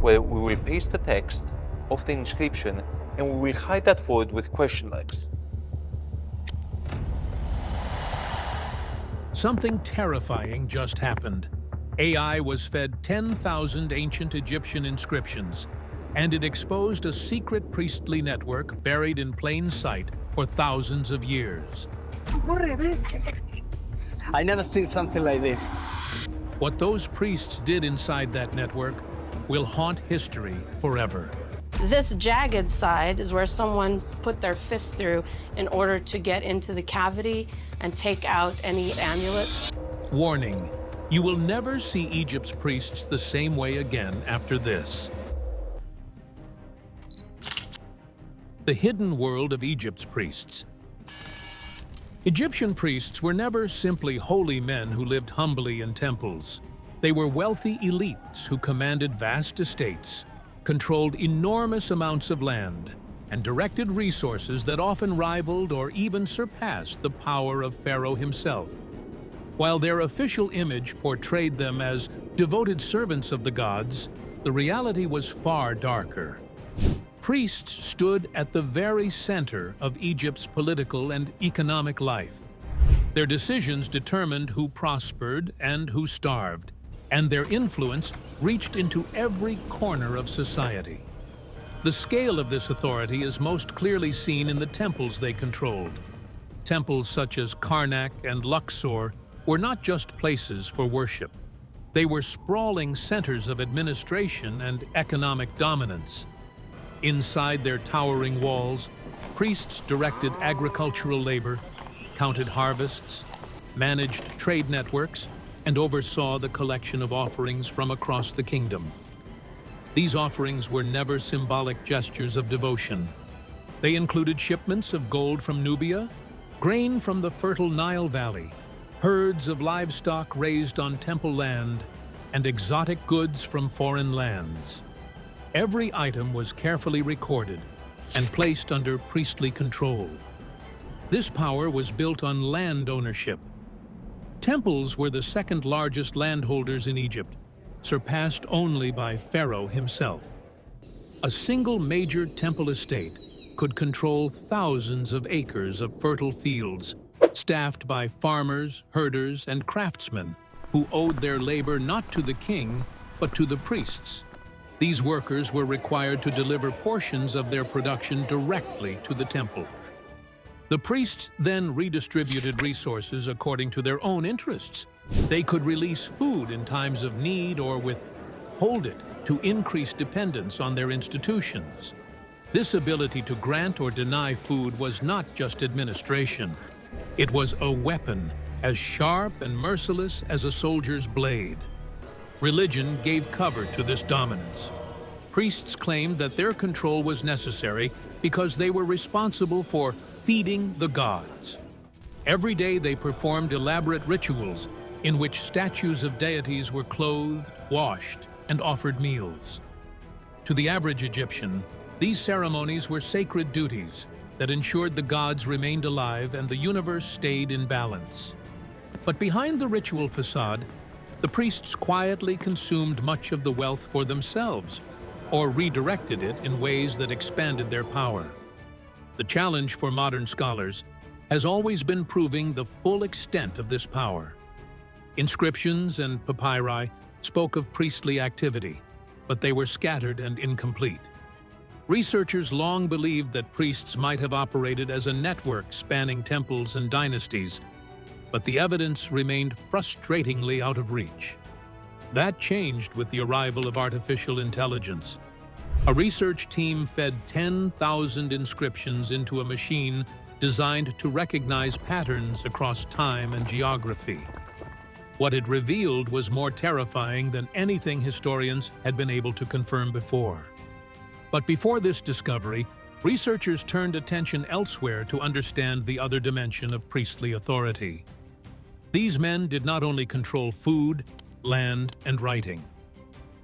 where we will paste the text of the inscription and we will hide that word with question marks. Something terrifying just happened. AI was fed 10,000 ancient Egyptian inscriptions, and it exposed a secret priestly network buried in plain sight for thousands of years. I never seen something like this. What those priests did inside that network will haunt history forever. This jagged side is where someone put their fist through in order to get into the cavity and take out any amulets. Warning, you will never see Egypt's priests the same way again after this. The hidden world of Egypt's priests. Egyptian priests were never simply holy men who lived humbly in temples. They were wealthy elites who commanded vast estates, controlled enormous amounts of land, and directed resources that often rivaled or even surpassed the power of Pharaoh himself. While their official image portrayed them as devoted servants of the gods, the reality was far darker. Priests stood at the very center of Egypt's political and economic life. Their decisions determined who prospered and who starved, and their influence reached into every corner of society. The scale of this authority is most clearly seen in the temples they controlled. Temples such as Karnak and Luxor were not just places for worship. They were sprawling centers of administration and economic dominance. Inside their towering walls, priests directed agricultural labor, counted harvests, managed trade networks, and oversaw the collection of offerings from across the kingdom. These offerings were never symbolic gestures of devotion. They included shipments of gold from Nubia, grain from the fertile Nile Valley, herds of livestock raised on temple land, and exotic goods from foreign lands. Every item was carefully recorded and placed under priestly control. This power was built on land ownership. Temples were the second largest landholders in Egypt, surpassed only by Pharaoh himself. A single major temple estate could control thousands of acres of fertile fields, staffed by farmers, herders, and craftsmen who owed their labor not to the king, but to the priests. These workers were required to deliver portions of their production directly to the temple. The priests then redistributed resources according to their own interests. They could release food in times of need or withhold it to increase dependence on their institutions. This ability to grant or deny food was not just administration. It was a weapon as sharp and merciless as a soldier's blade. Religion gave cover to this dominance. Priests claimed that their control was necessary because they were responsible for feeding the gods. Every day they performed elaborate rituals in which statues of deities were clothed, washed, and offered meals. To the average Egyptian, these ceremonies were sacred duties that ensured the gods remained alive and the universe stayed in balance. But behind the ritual facade, the priests quietly consumed much of the wealth for themselves, or redirected it in ways that expanded their power. The challenge for modern scholars has always been proving the full extent of this power. Inscriptions and papyri spoke of priestly activity, but they were scattered and incomplete. Researchers long believed that priests might have operated as a network spanning temples and dynasties, but the evidence remained frustratingly out of reach. That changed with the arrival of artificial intelligence. A research team fed 10,000 inscriptions into a machine designed to recognize patterns across time and geography. What it revealed was more terrifying than anything historians had been able to confirm before. But before this discovery, researchers turned attention elsewhere to understand the other dimension of priestly authority. These men did not only control food, land, and writing.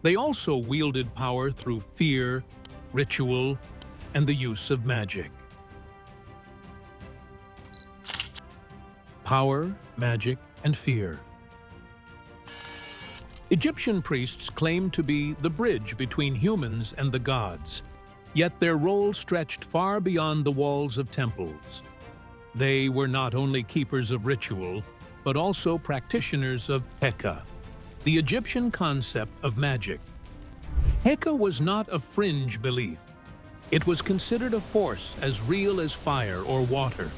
They also wielded power through fear, ritual, and the use of magic. Power, magic, and fear. Egyptian priests claimed to be the bridge between humans and the gods, yet their role stretched far beyond the walls of temples. They were not only keepers of ritual, but also practitioners of Heka, the Egyptian concept of magic. Heka was not a fringe belief. It was considered a force as real as fire or water,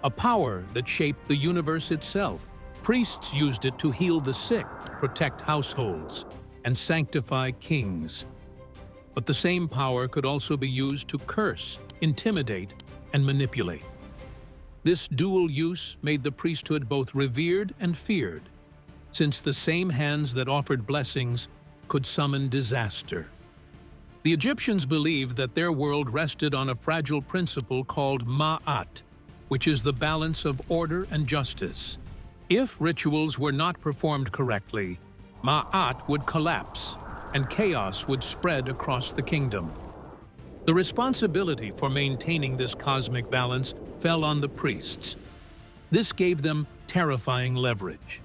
a power that shaped the universe itself. Priests used it to heal the sick, protect households, and sanctify kings. But the same power could also be used to curse, intimidate, and manipulate. This dual use made the priesthood both revered and feared, since the same hands that offered blessings could summon disaster. The Egyptians believed that their world rested on a fragile principle called Ma'at, which is the balance of order and justice. If rituals were not performed correctly, Ma'at would collapse, and chaos would spread across the kingdom. The responsibility for maintaining this cosmic balance fell on the priests. This gave them terrifying leverage.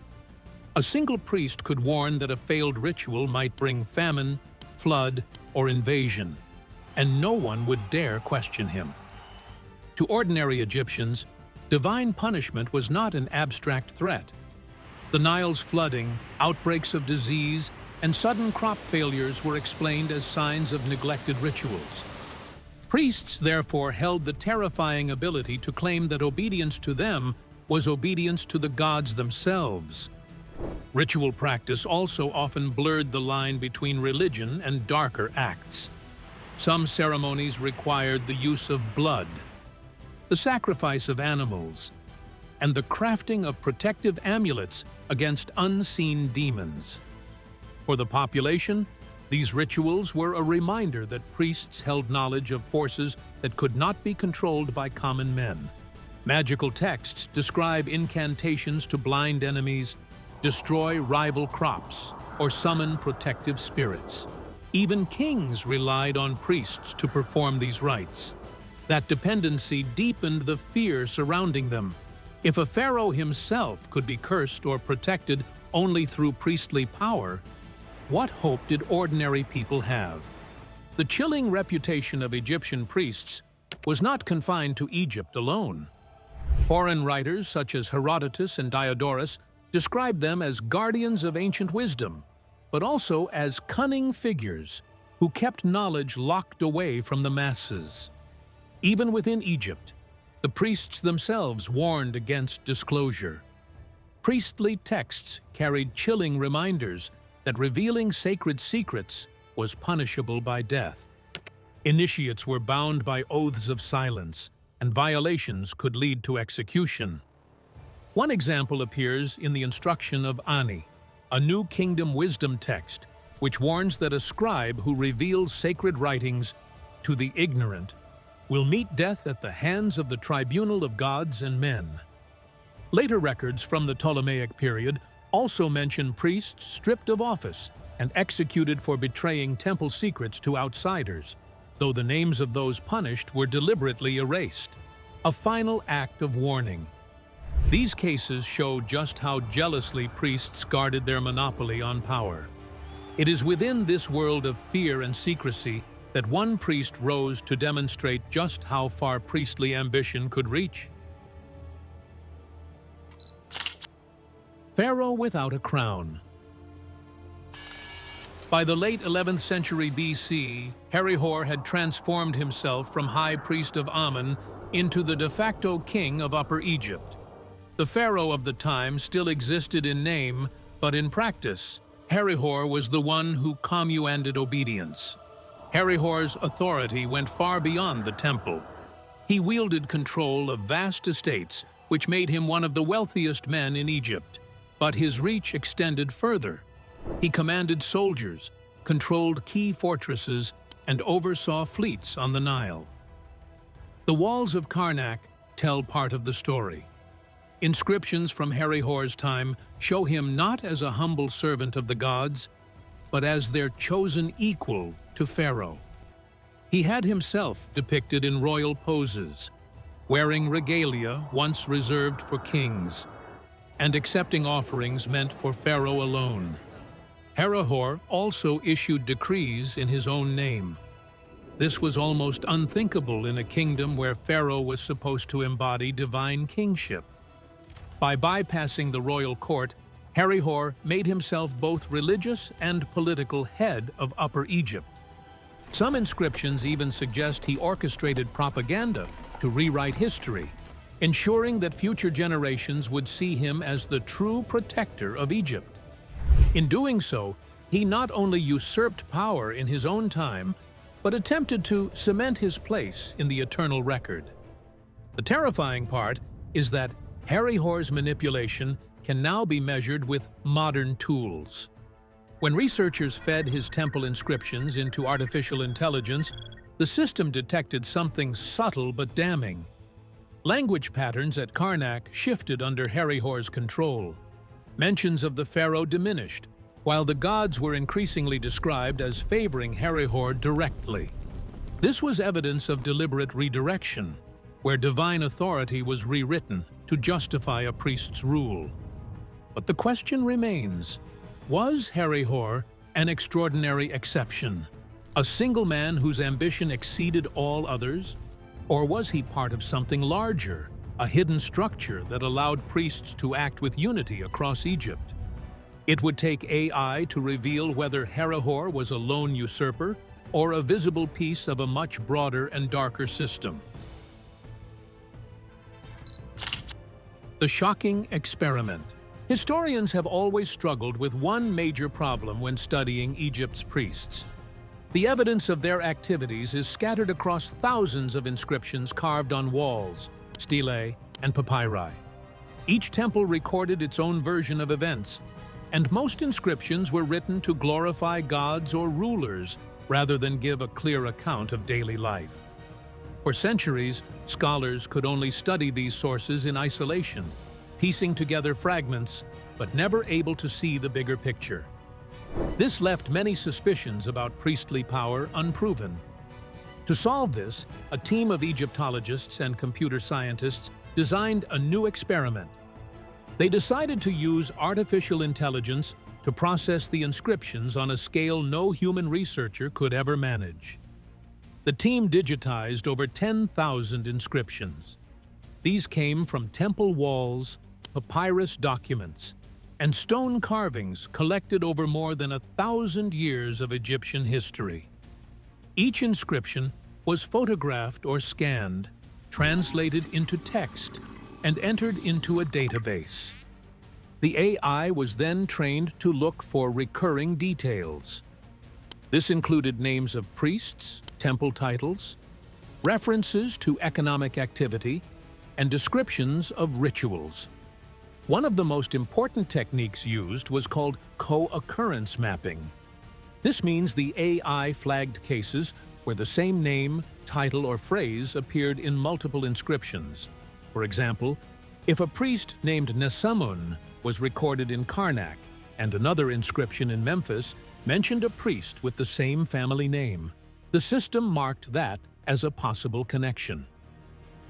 A single priest could warn that a failed ritual might bring famine, flood, or invasion, and no one would dare question him. To ordinary Egyptians, divine punishment was not an abstract threat. The Nile's flooding, outbreaks of disease, and sudden crop failures were explained as signs of neglected rituals. Priests therefore held the terrifying ability to claim that obedience to them was obedience to the gods themselves. Ritual practice also often blurred the line between religion and darker acts. Some ceremonies required the use of blood, the sacrifice of animals, and the crafting of protective amulets against unseen demons. For the population, these rituals were a reminder that priests held knowledge of forces that could not be controlled by common men. Magical texts describe incantations to blind enemies, destroy rival crops, or summon protective spirits. Even kings relied on priests to perform these rites. That dependency deepened the fear surrounding them. If a pharaoh himself could be cursed or protected only through priestly power, what hope did ordinary people have? The chilling reputation of Egyptian priests was not confined to Egypt alone. Foreign writers such as Herodotus and Diodorus described them as guardians of ancient wisdom, but also as cunning figures who kept knowledge locked away from the masses. Even within Egypt, the priests themselves warned against disclosure. Priestly texts carried chilling reminders that revealing sacred secrets was punishable by death. Initiates were bound by oaths of silence, and violations could lead to execution. One example appears in the Instruction of Ani, a New Kingdom wisdom text, which warns that a scribe who reveals sacred writings to the ignorant will meet death at the hands of the tribunal of gods and men. Later records from the Ptolemaic period also mention priests stripped of office and executed for betraying temple secrets to outsiders, though the names of those punished were deliberately erased, a final act of warning. These cases show just how jealously priests guarded their monopoly on power. It is within this world of fear and secrecy that one priest rose to demonstrate just how far priestly ambition could reach. Pharaoh without a crown. By the late 11th century BC, Herihor had transformed himself from high priest of Amun into the de facto king of Upper Egypt. The pharaoh of the time still existed in name, but in practice, Herihor was the one who commanded obedience. Herihor's authority went far beyond the temple. He wielded control of vast estates, which made him one of the wealthiest men in Egypt. But his reach extended further. He commanded soldiers, controlled key fortresses, and oversaw fleets on the Nile. The walls of Karnak tell part of the story. Inscriptions from Herihor's time show him not as a humble servant of the gods, but as their chosen equal to Pharaoh. He had himself depicted in royal poses, wearing regalia once reserved for kings, and accepting offerings meant for Pharaoh alone. Herihor also issued decrees in his own name. This was almost unthinkable in a kingdom where Pharaoh was supposed to embody divine kingship. By bypassing the royal court, Herihor made himself both religious and political head of Upper Egypt. Some inscriptions even suggest he orchestrated propaganda to rewrite history, ensuring that future generations would see him as the true protector of Egypt. In doing so, he not only usurped power in his own time, but attempted to cement his place in the eternal record. The terrifying part is that Herihor's manipulation can now be measured with modern tools. When researchers fed his temple inscriptions into artificial intelligence, the system detected something subtle but damning. Language patterns at Karnak shifted under Herihor's control. Mentions of the pharaoh diminished, while the gods were increasingly described as favoring Herihor directly. This was evidence of deliberate redirection, where divine authority was rewritten to justify a priest's rule. But the question remains, was Herihor an extraordinary exception, a single man whose ambition exceeded all others? Or was he part of something larger, a hidden structure that allowed priests to act with unity across Egypt? It would take AI to reveal whether Herihor was a lone usurper or a visible piece of a much broader and darker system. The shocking experiment. Historians have always struggled with one major problem when studying Egypt's priests. The evidence of their activities is scattered across thousands of inscriptions carved on walls, stelae, and papyri. Each temple recorded its own version of events, and most inscriptions were written to glorify gods or rulers rather than give a clear account of daily life. For centuries, scholars could only study these sources in isolation, piecing together fragments, but never able to see the bigger picture. This left many suspicions about priestly power unproven. To solve this, a team of Egyptologists and computer scientists designed a new experiment. They decided to use artificial intelligence to process the inscriptions on a scale no human researcher could ever manage. The team digitized over 10,000 inscriptions. These came from temple walls, papyrus documents, and stone carvings collected over more than 1,000 years of Egyptian history. Each inscription was photographed or scanned, translated into text, and entered into a database. The AI was then trained to look for recurring details. This included names of priests, temple titles, references to economic activity, and descriptions of rituals. One of the most important techniques used was called co-occurrence mapping. This means the AI flagged cases where the same name, title, or phrase appeared in multiple inscriptions. For example, if a priest named Nesamun was recorded in Karnak and another inscription in Memphis mentioned a priest with the same family name, the system marked that as a possible connection.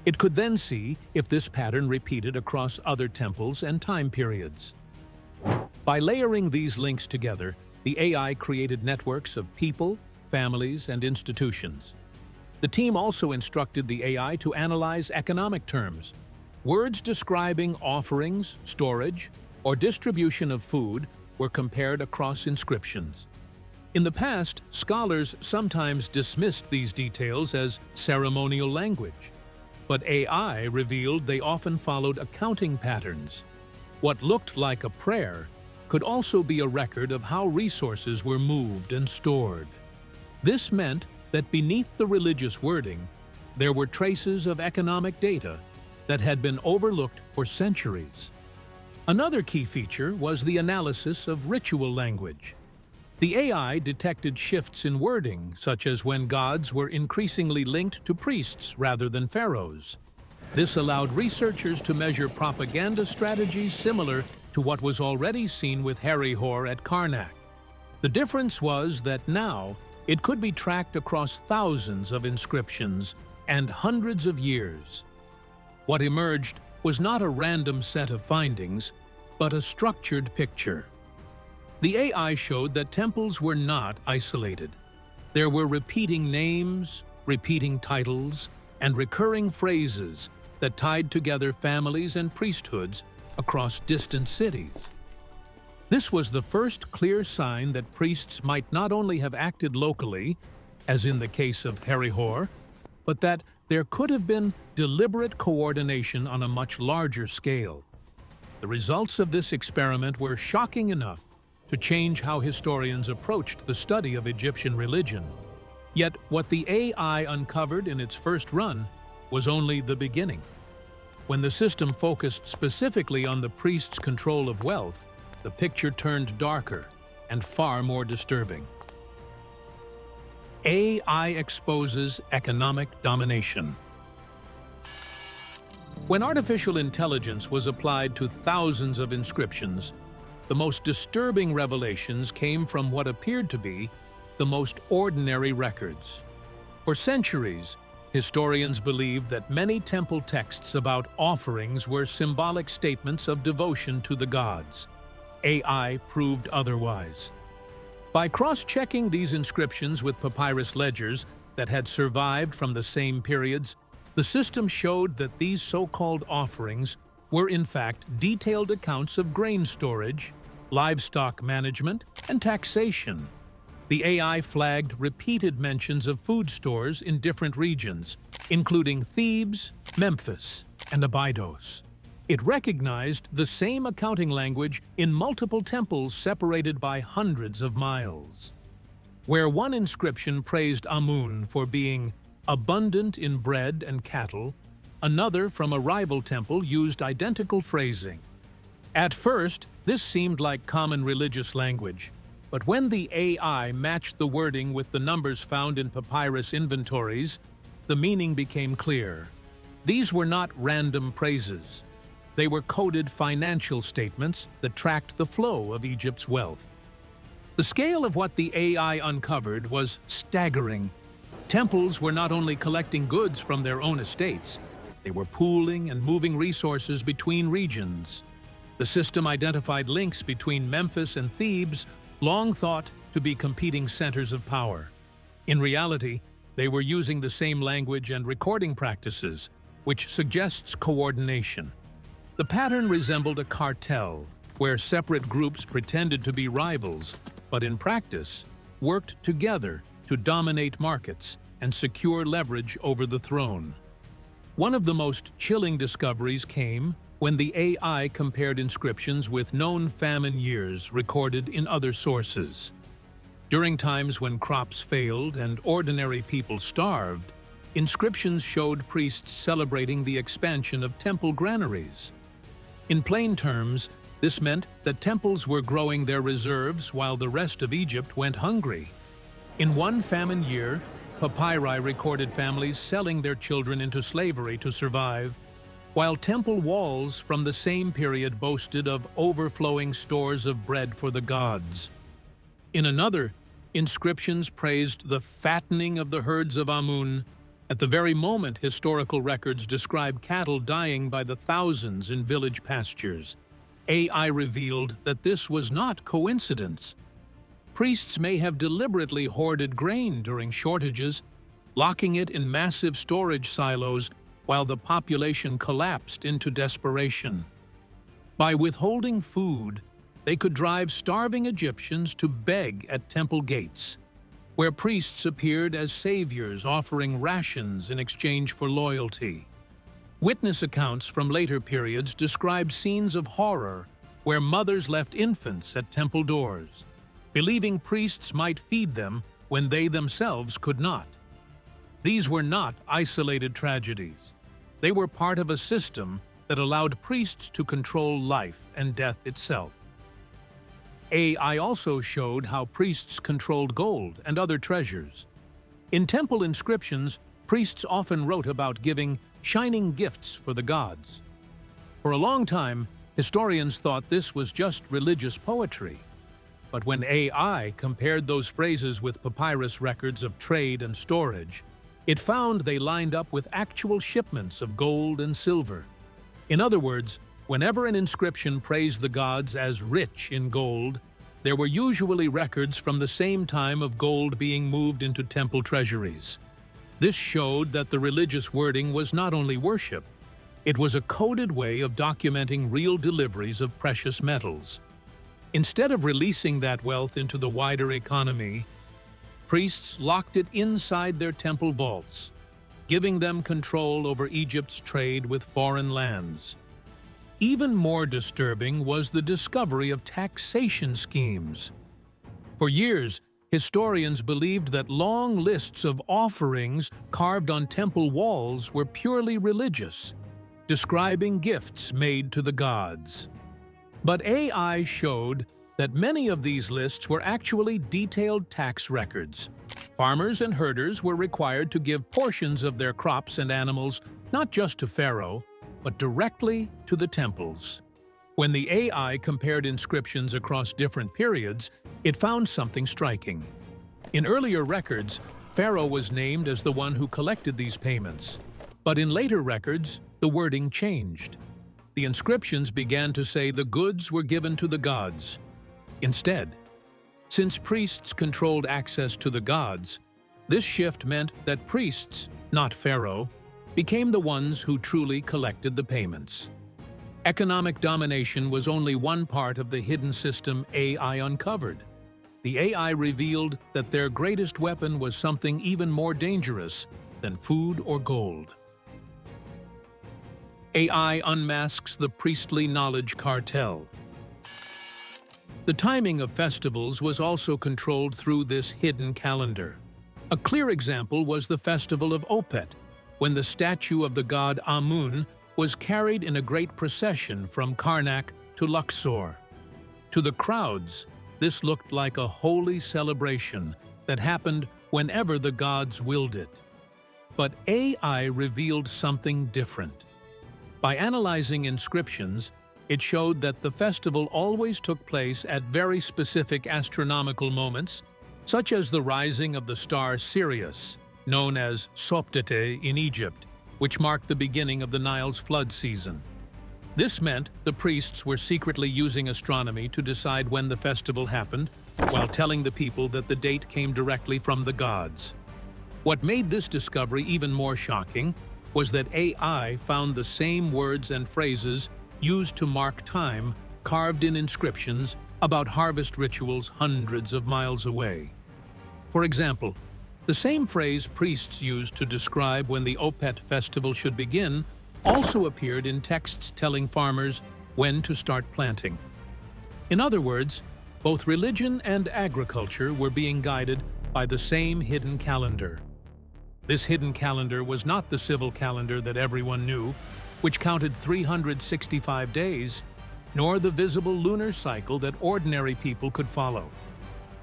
It could then see if this pattern repeated across other temples and time periods. By layering these links together, the AI created networks of people, families, and institutions. The team also instructed the AI to analyze economic terms. Words describing offerings, storage, or distribution of food were compared across inscriptions. In the past, scholars sometimes dismissed these details as ceremonial language, but AI revealed they often followed accounting patterns. What looked like a prayer could also be a record of how resources were moved and stored. This meant that beneath the religious wording, there were traces of economic data that had been overlooked for centuries. Another key feature was the analysis of ritual language. The AI detected shifts in wording, such as when gods were increasingly linked to priests rather than pharaohs. This allowed researchers to measure propaganda strategies similar to what was already seen with Herihor at Karnak. The difference was that now it could be tracked across thousands of inscriptions and hundreds of years. What emerged was not a random set of findings, but a structured picture. The AI showed that temples were not isolated. There were repeating names, repeating titles, and recurring phrases that tied together families and priesthoods across distant cities. This was the first clear sign that priests might not only have acted locally, as in the case of Herihor, but that there could have been deliberate coordination on a much larger scale. The results of this experiment were shocking enough to change how historians approached the study of Egyptian religion. Yet what the AI uncovered in its first run was only the beginning. When the system focused specifically on the priest's control of wealth, the picture turned darker and far more disturbing. AI exposes economic domination. When artificial intelligence was applied to thousands of inscriptions, the most disturbing revelations came from what appeared to be the most ordinary records. For centuries, historians believed that many temple texts about offerings were symbolic statements of devotion to the gods. AI proved otherwise. By cross-checking these inscriptions with papyrus ledgers that had survived from the same periods, the system showed that these so-called offerings were in fact detailed accounts of grain storage, livestock management, and taxation. The AI flagged repeated mentions of food stores in different regions, including Thebes, Memphis, and Abydos. It recognized the same accounting language in multiple temples separated by hundreds of miles. Where one inscription praised Amun for being abundant in bread and cattle, another from a rival temple used identical phrasing. At first, this seemed like common religious language, but when the AI matched the wording with the numbers found in papyrus inventories, the meaning became clear. These were not random praises. They were coded financial statements that tracked the flow of Egypt's wealth. The scale of what the AI uncovered was staggering. Temples were not only collecting goods from their own estates, they were pooling and moving resources between regions. The system identified links between Memphis and Thebes, long thought to be competing centers of power. In reality, they were using the same language and recording practices, which suggests coordination. The pattern resembled a cartel, where separate groups pretended to be rivals, but in practice, worked together to dominate markets and secure leverage over the throne. One of the most chilling discoveries came when the AI compared inscriptions with known famine years recorded in other sources. During times when crops failed and ordinary people starved, inscriptions showed priests celebrating the expansion of temple granaries. In plain terms, this meant that temples were growing their reserves while the rest of Egypt went hungry. In one famine year, papyri recorded families selling their children into slavery to survive, while temple walls from the same period boasted of overflowing stores of bread for the gods. In another, inscriptions praised the fattening of the herds of Amun. At the very moment, historical records describe cattle dying by the thousands in village pastures. AI revealed that this was not coincidence. Priests may have deliberately hoarded grain during shortages, locking it in massive storage silos while the population collapsed into desperation. By withholding food, they could drive starving Egyptians to beg at temple gates, where priests appeared as saviors offering rations in exchange for loyalty. Witness accounts from later periods described scenes of horror where mothers left infants at temple doors, believing priests might feed them when they themselves could not. These were not isolated tragedies. They were part of a system that allowed priests to control life and death itself. AI also showed how priests controlled gold and other treasures. In temple inscriptions, priests often wrote about giving shining gifts for the gods. For a long time, historians thought this was just religious poetry. But when AI compared those phrases with papyrus records of trade and storage, it found they lined up with actual shipments of gold and silver. In other words, whenever an inscription praised the gods as rich in gold, there were usually records from the same time of gold being moved into temple treasuries. This showed that the religious wording was not only worship, it was a coded way of documenting real deliveries of precious metals. Instead of releasing that wealth into the wider economy, priests locked it inside their temple vaults, giving them control over Egypt's trade with foreign lands. Even more disturbing was the discovery of taxation schemes. For years, historians believed that long lists of offerings carved on temple walls were purely religious, describing gifts made to the gods. But AI showed that many of these lists were actually detailed tax records. Farmers and herders were required to give portions of their crops and animals not just to Pharaoh, but directly to the temples. When the AI compared inscriptions across different periods, it found something striking. In earlier records, Pharaoh was named as the one who collected these payments. But in later records, the wording changed. The inscriptions began to say the goods were given to the gods. Instead, since priests controlled access to the gods, this shift meant that priests, not Pharaoh, became the ones who truly collected the payments. Economic domination was only one part of the hidden system AI uncovered. The AI revealed that their greatest weapon was something even more dangerous than food or gold. AI unmasks the priestly knowledge cartel. The timing of festivals was also controlled through this hidden calendar. A clear example was the festival of Opet, when the statue of the god Amun was carried in a great procession from Karnak to Luxor. To the crowds, this looked like a holy celebration that happened whenever the gods willed it. But AI revealed something different. By analyzing inscriptions, it showed that the festival always took place at very specific astronomical moments, such as the rising of the star Sirius, known as Soptete in Egypt, which marked the beginning of the Nile's flood season. This meant the priests were secretly using astronomy to decide when the festival happened, while telling the people that the date came directly from the gods. What made this discovery even more shocking was that AI found the same words and phrases used to mark time carved in inscriptions about harvest rituals hundreds of miles away. For example, the same phrase priests used to describe when the Opet festival should begin also appeared in texts telling farmers when to start planting. In other words, both religion and agriculture were being guided by the same hidden calendar. This hidden calendar was not the civil calendar that everyone knew, which counted 365 days, nor the visible lunar cycle that ordinary people could follow.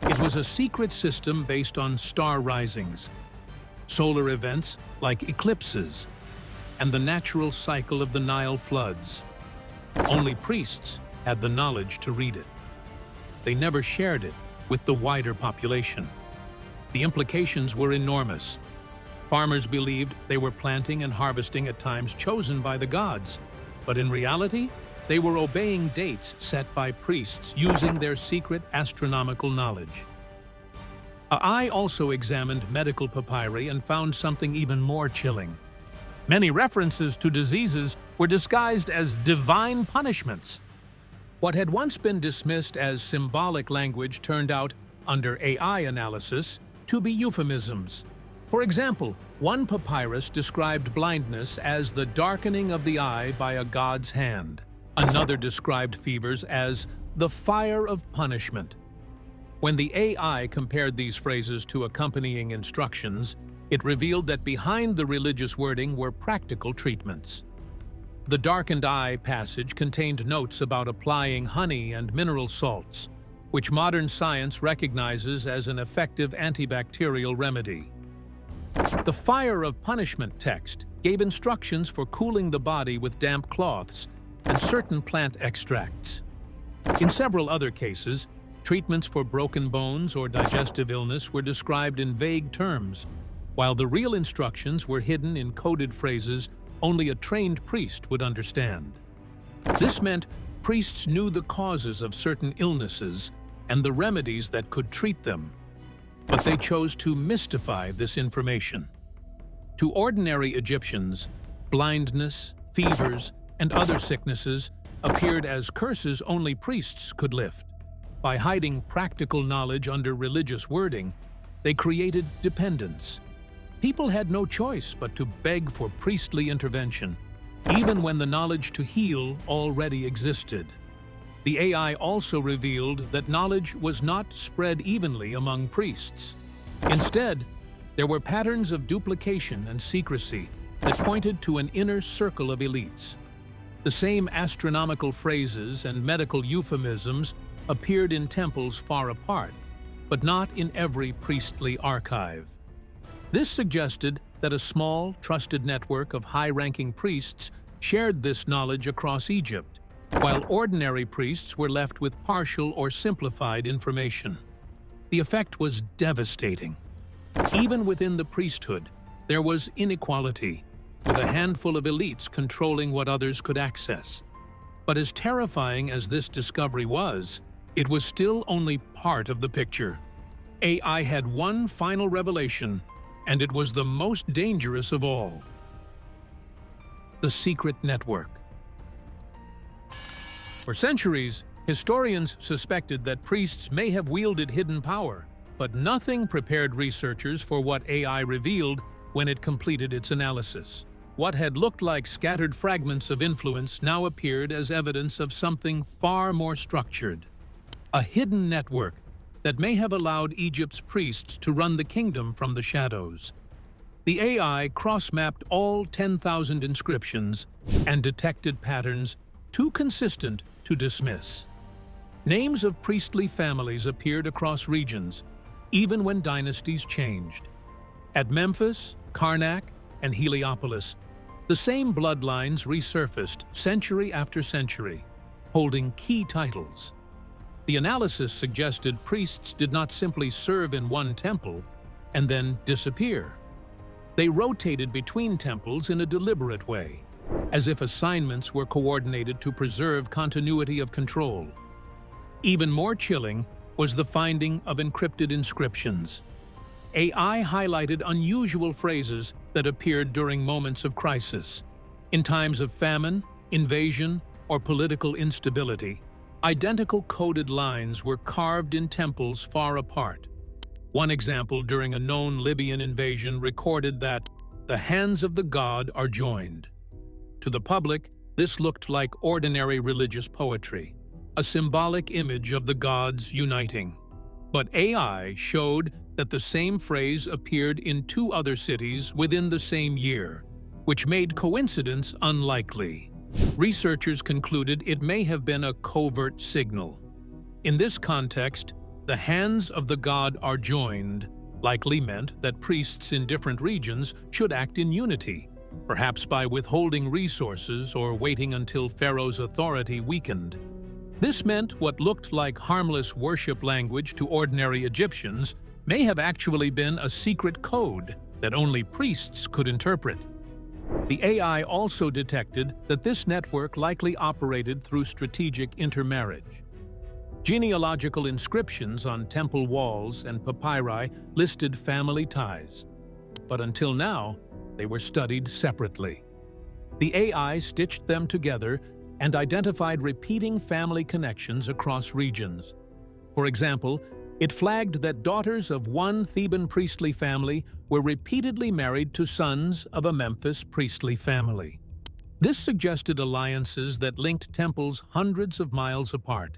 It was a secret system based on star risings, solar events like eclipses, and the natural cycle of the Nile floods. Only priests had the knowledge to read it. They never shared it with the wider population. The implications were enormous. Farmers believed they were planting and harvesting at times chosen by the gods, but in reality, they were obeying dates set by priests using their secret astronomical knowledge. I also examined medical papyri and found something even more chilling. Many references to diseases were disguised as divine punishments. What had once been dismissed as symbolic language turned out, under AI analysis, to be euphemisms. For example, one papyrus described blindness as the darkening of the eye by a god's hand. Another described fevers as the fire of punishment. When the AI compared these phrases to accompanying instructions, it revealed that behind the religious wording were practical treatments. The darkened eye passage contained notes about applying honey and mineral salts, which modern science recognizes as an effective antibacterial remedy. The fire of punishment text gave instructions for cooling the body with damp cloths and certain plant extracts. In several other cases, treatments for broken bones or digestive illness were described in vague terms, while the real instructions were hidden in coded phrases only a trained priest would understand. This meant priests knew the causes of certain illnesses, and the remedies that could treat them. But they chose to mystify this information. To ordinary Egyptians, blindness, fevers, and other sicknesses appeared as curses only priests could lift. By hiding practical knowledge under religious wording, they created dependence. People had no choice but to beg for priestly intervention, even when the knowledge to heal already existed. The AI also revealed that knowledge was not spread evenly among priests. Instead, there were patterns of duplication and secrecy that pointed to an inner circle of elites. The same astronomical phrases and medical euphemisms appeared in temples far apart, but not in every priestly archive. This suggested that a small, trusted network of high-ranking priests shared this knowledge across Egypt, while ordinary priests were left with partial or simplified information. The effect was devastating. Even within the priesthood, there was inequality, with a handful of elites controlling what others could access. But as terrifying as this discovery was, it was still only part of the picture. AI had one final revelation, and it was the most dangerous of all: the secret network. For centuries, historians suspected that priests may have wielded hidden power, but nothing prepared researchers for what AI revealed when it completed its analysis. What had looked like scattered fragments of influence now appeared as evidence of something far more structured: a hidden network that may have allowed Egypt's priests to run the kingdom from the shadows. The AI cross-mapped all 10,000 inscriptions and detected patterns too consistent to dismiss. Names of priestly families appeared across regions, even when dynasties changed. At Memphis, Karnak, and Heliopolis, the same bloodlines resurfaced century after century, holding key titles. The analysis suggested priests did not simply serve in one temple and then disappear. They rotated between temples in a deliberate way, as if assignments were coordinated to preserve continuity of control. Even more chilling was the finding of encrypted inscriptions. AI highlighted unusual phrases that appeared during moments of crisis. In times of famine, invasion, or political instability, identical coded lines were carved in temples far apart. One example during a known Libyan invasion recorded that the hands of the god are joined. To the public, this looked like ordinary religious poetry, a symbolic image of the gods uniting. But AI showed that the same phrase appeared in 2 other cities within the same year, which made coincidence unlikely. Researchers concluded it may have been a covert signal. In this context, the hands of the god are joined likely meant that priests in different regions should act in unity, perhaps by withholding resources or waiting until Pharaoh's authority weakened. This meant what looked like harmless worship language to ordinary Egyptians may have actually been a secret code that only priests could interpret. The AI also detected that this network likely operated through strategic intermarriage. Genealogical inscriptions on temple walls and papyri listed family ties, but until now, they were studied separately. The AI stitched them together and identified repeating family connections across regions. For example, it flagged that daughters of one Theban priestly family were repeatedly married to sons of a Memphis priestly family. This suggested alliances that linked temples hundreds of miles apart.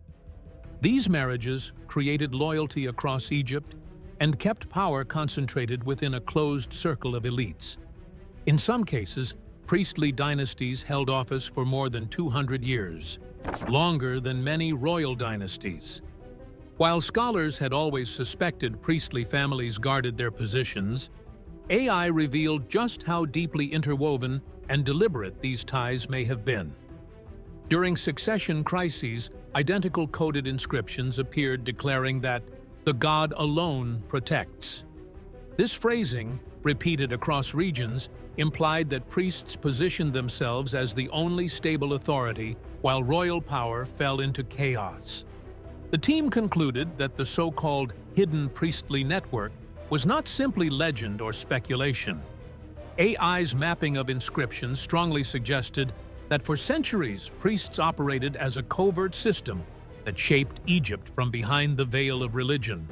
These marriages created loyalty across Egypt and kept power concentrated within a closed circle of elites. In some cases, priestly dynasties held office for more than 200 years, longer than many royal dynasties. While scholars had always suspected priestly families guarded their positions, AI revealed just how deeply interwoven and deliberate these ties may have been. During succession crises, identical coded inscriptions appeared declaring that the god alone protects. This phrasing, repeated across regions, implied that priests positioned themselves as the only stable authority while royal power fell into chaos. The team concluded that the so-called hidden priestly network was not simply legend or speculation. AI's mapping of inscriptions strongly suggested that for centuries, priests operated as a covert system that shaped Egypt from behind the veil of religion.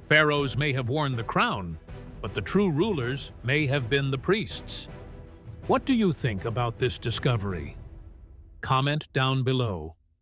Pharaohs may have worn the crown, but the true rulers may have been the priests. What do you think about this discovery? Comment down below.